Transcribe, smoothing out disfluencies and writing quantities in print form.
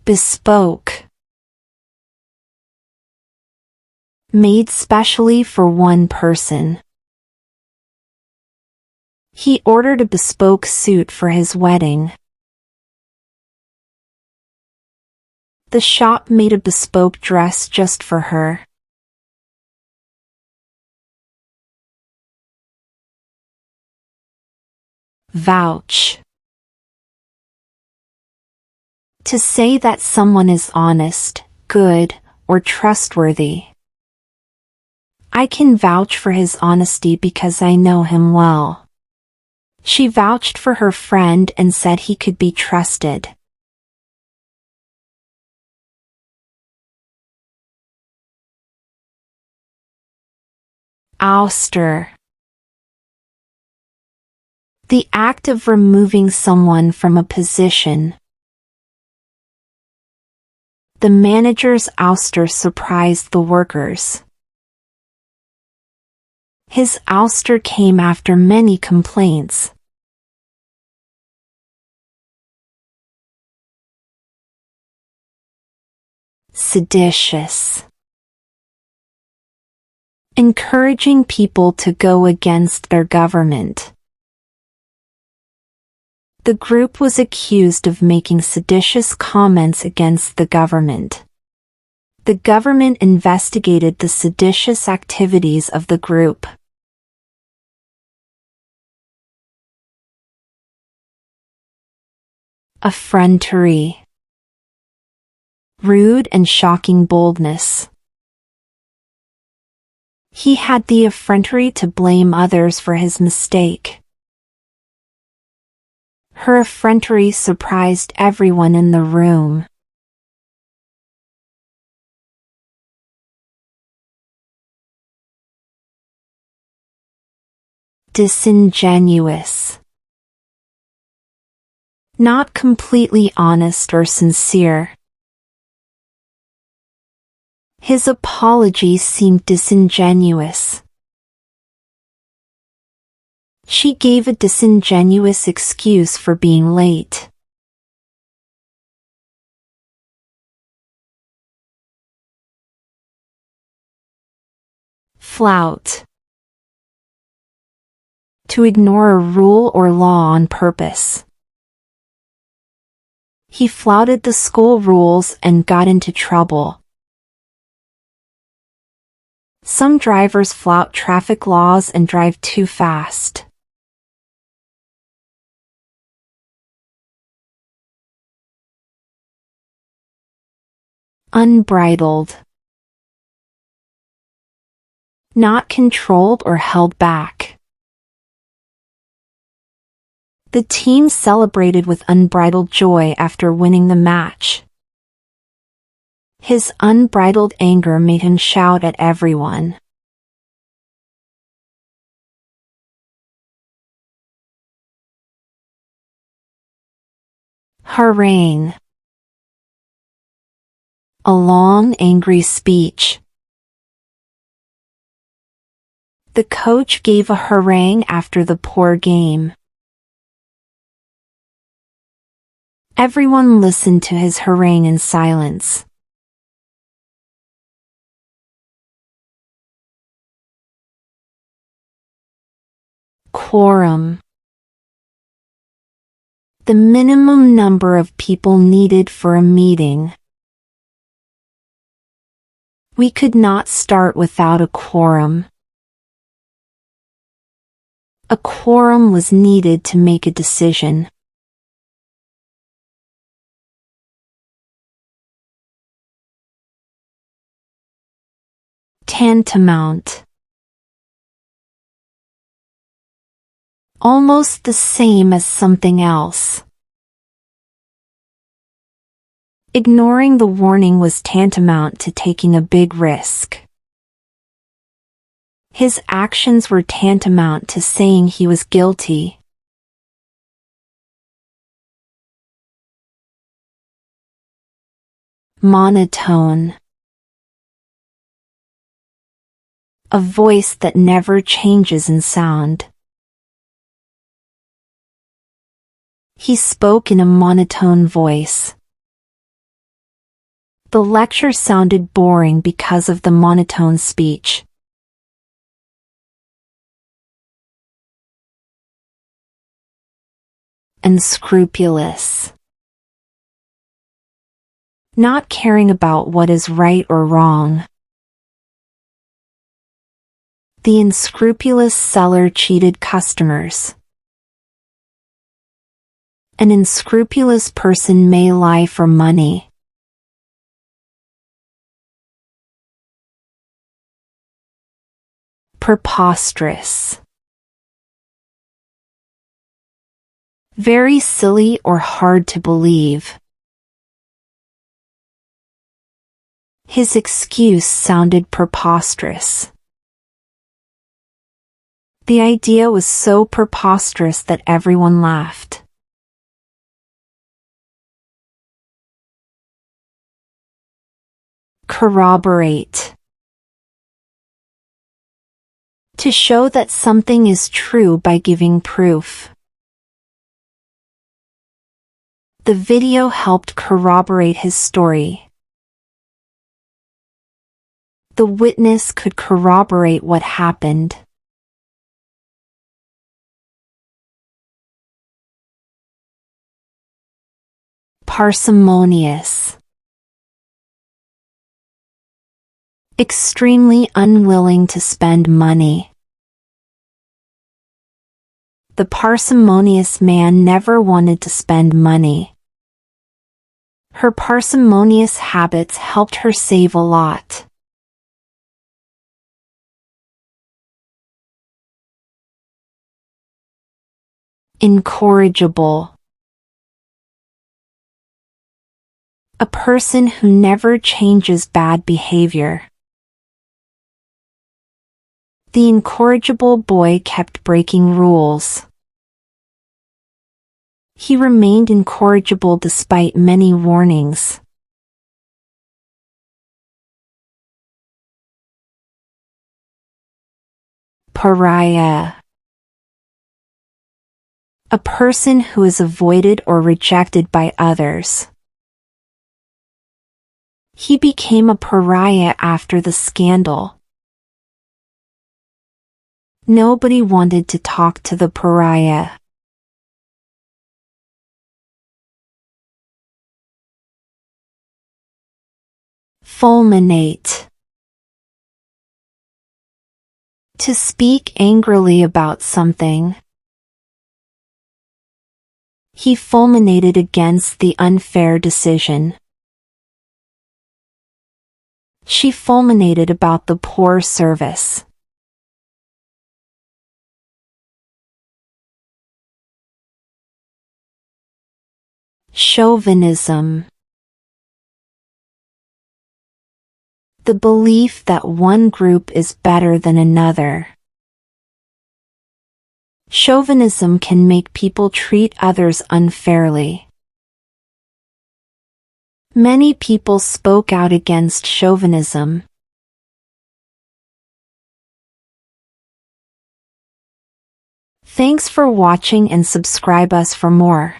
Bespoke. Made specially for one person. He ordered a bespoke suit for his wedding. The shop made a bespoke dress just for her. Vouch. To say that someone is honest, good, or trustworthy. I can vouch for his honesty because I know him well. She vouched for her friend and said he could be trusted. Ouster. The act of removing someone from a position. The manager's ouster surprised the workers. His ouster came after many complaints. Seditious. Encouraging people to go against their government. The group was accused of making seditious comments against the government. The government investigated the seditious activities of the group. Effrontery. Rude and shocking boldness. He had the effrontery to blame others for his mistake. Her effrontery surprised everyone in the room. Disingenuous. Not completely honest or sincere. His apology seemed disingenuous. She gave a disingenuous excuse for being late. Flout. To ignore a rule or law on purpose. He flouted the school rules and got into trouble. Some drivers flout traffic laws and drive too fast. Unbridled. Not controlled or held back. The team celebrated with unbridled joy after winning the match. His unbridled anger made him shout at everyone. Harangue. A long, angry speech. The coach gave a harangue after the poor game. Everyone listened to his harangue in silence. Quorum. The minimum number of people needed for a meeting. We could not start without a quorum. A quorum was needed to make a decision. Tantamount. Almost the same as something else. Ignoring the warning was tantamount to taking a big risk. His actions were tantamount to saying he was guilty. Monotone. A voice that never changes in sound. He spoke in a monotone voice. The lecture sounded boring because of the monotone speech. Unscrupulous. Not caring about what is right or wrong. The unscrupulous seller cheated customers. An unscrupulous person may lie for money. Preposterous. Very silly or hard to believe. His excuse sounded preposterous. The idea was so preposterous that everyone laughed. Corroborate. To show that something is true by giving proof. The video helped corroborate his story. The witness could corroborate what happened. Parsimonious. Extremely unwilling to spend money. The parsimonious man never wanted to spend money. Her parsimonious habits helped her save a lot. Incorrigible. A person who never changes bad behavior. The incorrigible boy kept breaking rules. He remained incorrigible despite many warnings. Pariah. A person who is avoided or rejected by others. He became a pariah after the scandal. Nobody wanted to talk to the pariah. Fulminate. To speak angrily about something. He fulminated against the unfair decision. She fulminated about the poor service. Chauvinism. The belief that one group is better than another. Chauvinism can make people treat others unfairly. Many people spoke out against chauvinism. Thanks for watching and subscribe us for more.